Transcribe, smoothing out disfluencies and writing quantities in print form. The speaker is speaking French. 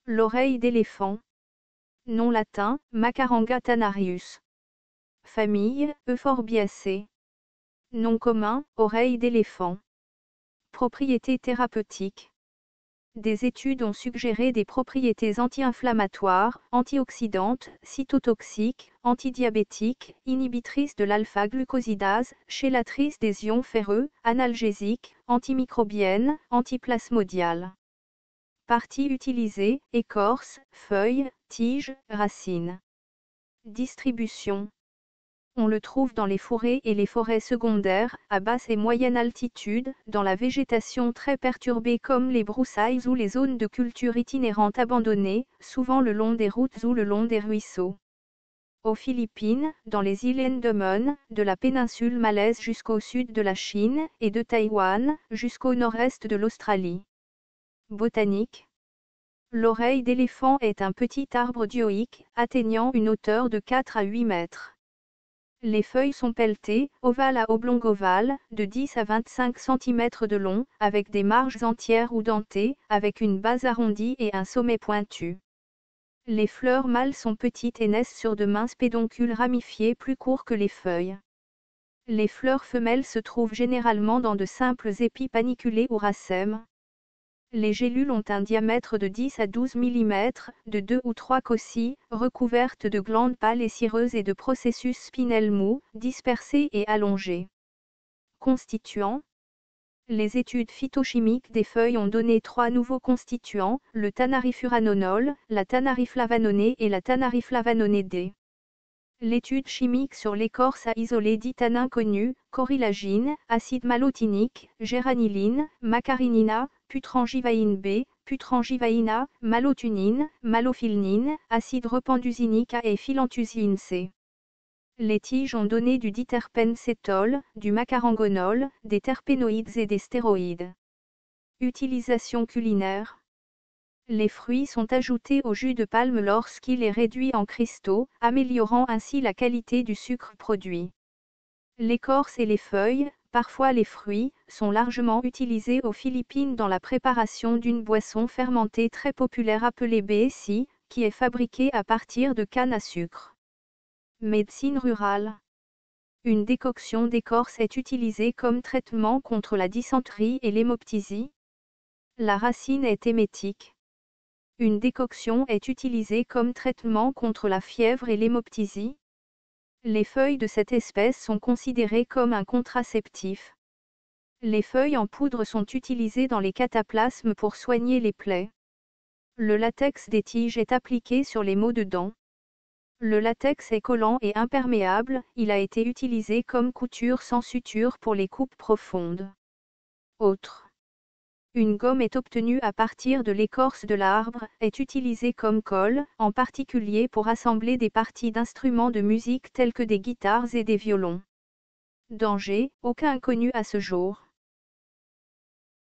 L'oreille d'éléphant. Nom latin, Macaranga tanarius. Famille, Euphorbiaceae. Nom commun, oreille d'éléphant. Propriétés thérapeutiques. Des études ont suggéré des propriétés anti-inflammatoires, antioxydantes, cytotoxiques, antidiabétiques, inhibitrices de l'alpha-glucosidase, chélatrices des ions ferreux, analgésiques, antimicrobiennes, antiplasmodiales. Parties utilisées, écorce, feuilles, tiges, racines. Distribution. On le trouve dans les forêts et les forêts secondaires, à basse et moyenne altitude, dans la végétation très perturbée comme les broussailles ou les zones de culture itinérantes abandonnées, souvent le long des routes ou le long des ruisseaux. Aux Philippines, dans les îles Andaman, de la péninsule malaise jusqu'au sud de la Chine, et de Taïwan, jusqu'au nord-est de l'Australie. Botanique. L'oreille d'éléphant est un petit arbre dioïque, atteignant une hauteur de 4 à 8 mètres. Les feuilles sont pelletées, ovales à oblongo-ovales, de 10 à 25 cm de long, avec des marges entières ou dentées, avec une base arrondie et un sommet pointu. Les fleurs mâles sont petites et naissent sur de minces pédoncules ramifiés plus courts que les feuilles. Les fleurs femelles se trouvent généralement dans de simples épis paniculés ou racèmes. Les gélules ont un diamètre de 10 à 12 mm, de 2 ou 3 caucilles, recouvertes de glandes pâles et cireuses et de processus spinels mous, dispersés et allongés. Constituants. Les études phytochimiques des feuilles ont donné 3 nouveaux constituants, le tanarifuranolone, la tanariflavanone et la tanariflavanone D. L'étude chimique sur l'écorce a isolé 10 tanins connus, corylagine, acide malotinique, géranyline, macarinina, putrangivaïne B, putrangivaïne A, malotunine, malofilnine, acide rependusinique A et phyllanthusine C. Les tiges ont donné du diterpène cétol, du macarangonol, des terpénoïdes et des stéroïdes. Utilisation culinaire. Les fruits sont ajoutés au jus de palme lorsqu'il est réduit en cristaux, améliorant ainsi la qualité du sucre produit. L'écorce et les feuilles, parfois les fruits, sont largement utilisés aux Philippines dans la préparation d'une boisson fermentée très populaire appelée BSI, qui est fabriquée à partir de canne à sucre. Médecine rurale. Une décoction d'écorce est utilisée comme traitement contre la dysenterie et l'hémoptysie. La racine est émétique. Une décoction est utilisée comme traitement contre la fièvre et l'hémoptysie. Les feuilles de cette espèce sont considérées comme un contraceptif. Les feuilles en poudre sont utilisées dans les cataplasmes pour soigner les plaies. Le latex des tiges est appliqué sur les maux de dents. Le latex est collant et imperméable, il a été utilisé comme couture sans suture pour les coupes profondes. Autre. Une gomme est obtenue à partir de l'écorce de l'arbre, est utilisée comme colle, en particulier pour assembler des parties d'instruments de musique tels que des guitares et des violons. Danger, aucun connu à ce jour.